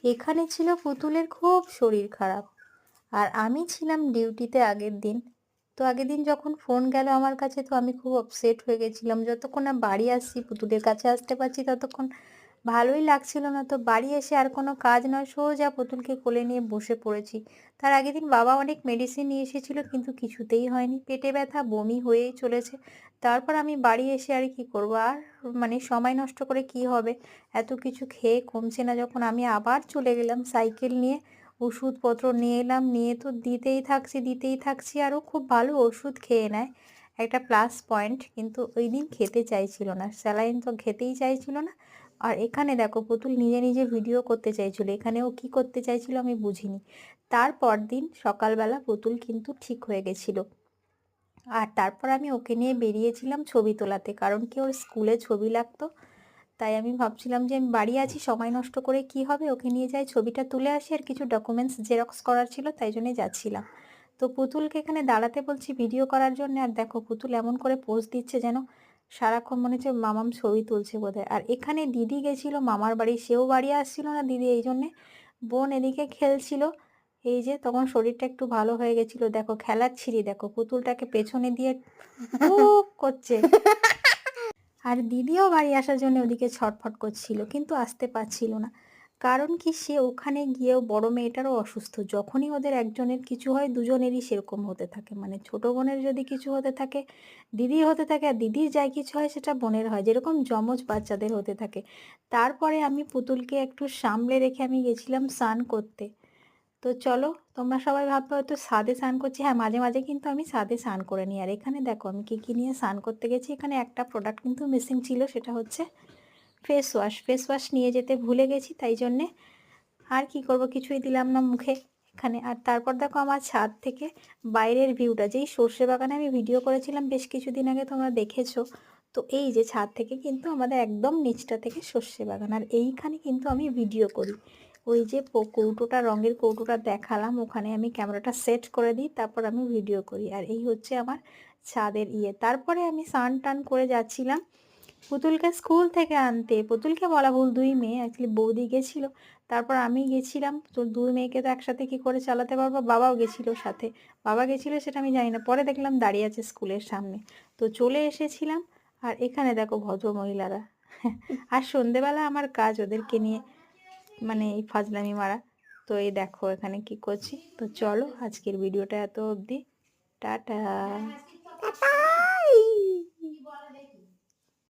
এখানে ছিল পুতুলের খুব শরীর খারাপ, আর আমি ছিলাম ডিউটিতে আগের দিন। তো আগের দিন যখন ফোন গেল আমার কাছে, তো আমি খুব আপসেট হয়ে গেছিলাম। যতক্ষণ না বাড়ি আসছি, পুতুলের কাছে আসতে পারছি, ততক্ষণ ভালোই লাগছিল না। তো বাড়ি এসে আর কোনো কাজ নয়, সোজা পুতুলকে কোলে নিয়ে বসে পড়েছি। তার আগের দিন বাবা অনেক মেডিসিন নিয়ে এসেছিল, কিন্তু কিছুতেই হয়নি। পেটে ব্যথা, বমি হয়েই চলেছে। তারপর আমি বাড়ি এসে আর কি করব, আর মানে সময় নষ্ট করে কি হবে, এত কিছু খেয়ে কমছে না যখন, আমি আবার চলে গেলাম সাইকেল নিয়ে, ওষুধপত্র নিয়ে এলাম, নিয়ে তো দিতেই থাকছি। আরও খুব ভালো ওষুধ খেয়ে নেয়, একটা প্লাস পয়েন্ট। কিন্তু ওই দিন খেতে চাইছিল না, স্যালাইন তো খেতেই চাইছিল না। আর এখানে দেখো, পুতুল নিজে নিজে ভিডিও করতে চাইছিল, এখানে ও কী করতে চাইছিল আমি বুঝিনি। তারপর দিন সকালবেলা পুতুল কিন্তু ঠিক হয়ে গেছিল। আর তারপর আমি ওকে নিয়ে বেরিয়েছিলাম ছবি তোলাতে, কারণ কি ওর স্কুলে ছবি লাগতো। তাই আমি ভাবছিলাম যে আমি বাড়ি আছি, সময় নষ্ট করে কি হবে, ওকে নিয়ে যাই, ছবিটা তুলে আসি। আর কিছু ডকুমেন্টস জেরক্স করার ছিল, তাই জন্যে যাচ্ছিলাম। তো পুতুলকে এখানে দাঁড়াতে বলছি ভিডিও করার জন্য, আর দেখো পুতুল এমন করে পোজ দিচ্ছে যেন সারাক্ষণ মনে হচ্ছে মামাম ছবি তুলছে বোধহয়। আর এখানে দিদি গেছিল মামার বাড়ি, সেও বাড়ি আসছিল না দিদি, এই জন্যে বোন এদিকে খেলছিল। এই যে তখন শরীরটা একটু ভালো হয়ে গেছিল, দেখো খেলাচ্ছিলি, দেখো পুতুলটাকে পেছনে দিয়ে টুক করছে। আর দিদিও বাড়ি আসার জন্য ওদিকে ছটফট করছিল, কিন্তু আসতে পারছিল না। কারণ কি, সে ওখানে গিয়েও বড় মেয়েটারও অসুস্থ। যখনই ওদের একজনের কিছু হয়, দুজনেরই সেরকম হতে থাকে। মানে ছোট বোনের যদি কিছু হতে থাকে, দিদির হতে থাকে, আর দিদির যাই কিছু হয় সেটা বোনের হয়, যেরকম যমজ বাচ্চাদের হতে থাকে। তারপরে আমি পুতুলকে একটু সামলে রেখে আমি গেছিলাম স্নান করতে। তো চলো, তোমরা সবাই ভাববে হয়তো ছাদে স্নান করছি, হ্যাঁ মাঝে মাঝে কিন্তু আমি ছাদে স্নান করে নিই। আর এখানে দেখো আমি কী কী নিয়ে স্নান করতে গেছি। এখানে একটা প্রোডাক্ট কিন্তু মিসিং ছিল, সেটা হচ্ছে ফেস ওয়াশ। ফেস ওয়াশ নিয়ে যেতে ভুলে গেছি, তাই জন্যে আর কি করব, কিছুই দিলাম না মুখে এখানে। আর তারপর দেখো আমার ছাদ থেকে বাইরের ভিউটা, যেই সর্ষে বাগানে আমি ভিডিও করেছিলাম বেশ কিছুদিন আগে, তোমরা দেখেছো। তো এই যে ছাদ থেকে কিন্তু আমাদের একদম নিচটা থেকে সর্ষে বাগান, আর এইখানে কিন্তু আমি ভিডিও করি। ওই যে কৌটোটা, রঙের কৌটোটা দেখালাম, ওখানে আমি ক্যামেরাটা সেট করে দিই, তারপর আমি ভিডিও করি। আর এই হচ্ছে আমার ছাদের ইয়ে। তারপরে আমি স্নান টান করে যাচ্ছিলাম পুতুলকে স্কুল থেকে আনতে। পুতুলকে বলা ভুল, দুই মেয়ে, অ্যাকচুয়ালি বৌদি গেছিলো, তারপর আমি গেছিলাম। তো দুই মেয়েকে তো একসাথে কি করে চালাতে পারবো, বাবাও গেছিলো সাথে। বাবা গেছিলো সেটা আমি জানি না, পরে দেখলাম দাঁড়িয়ে আছে স্কুলের সামনে, তো চলে এসেছিলাম। আর এখানে দেখো ভদ্র মহিলারা, আর সন্ধেবেলা আমার কাজ ওদেরকে নিয়ে মানে এই ফাজলামি মারা। তো এই দেখো এখানে কি করছি। তো চলো, আজকের ভিডিওটা এত অবধি, টাটা।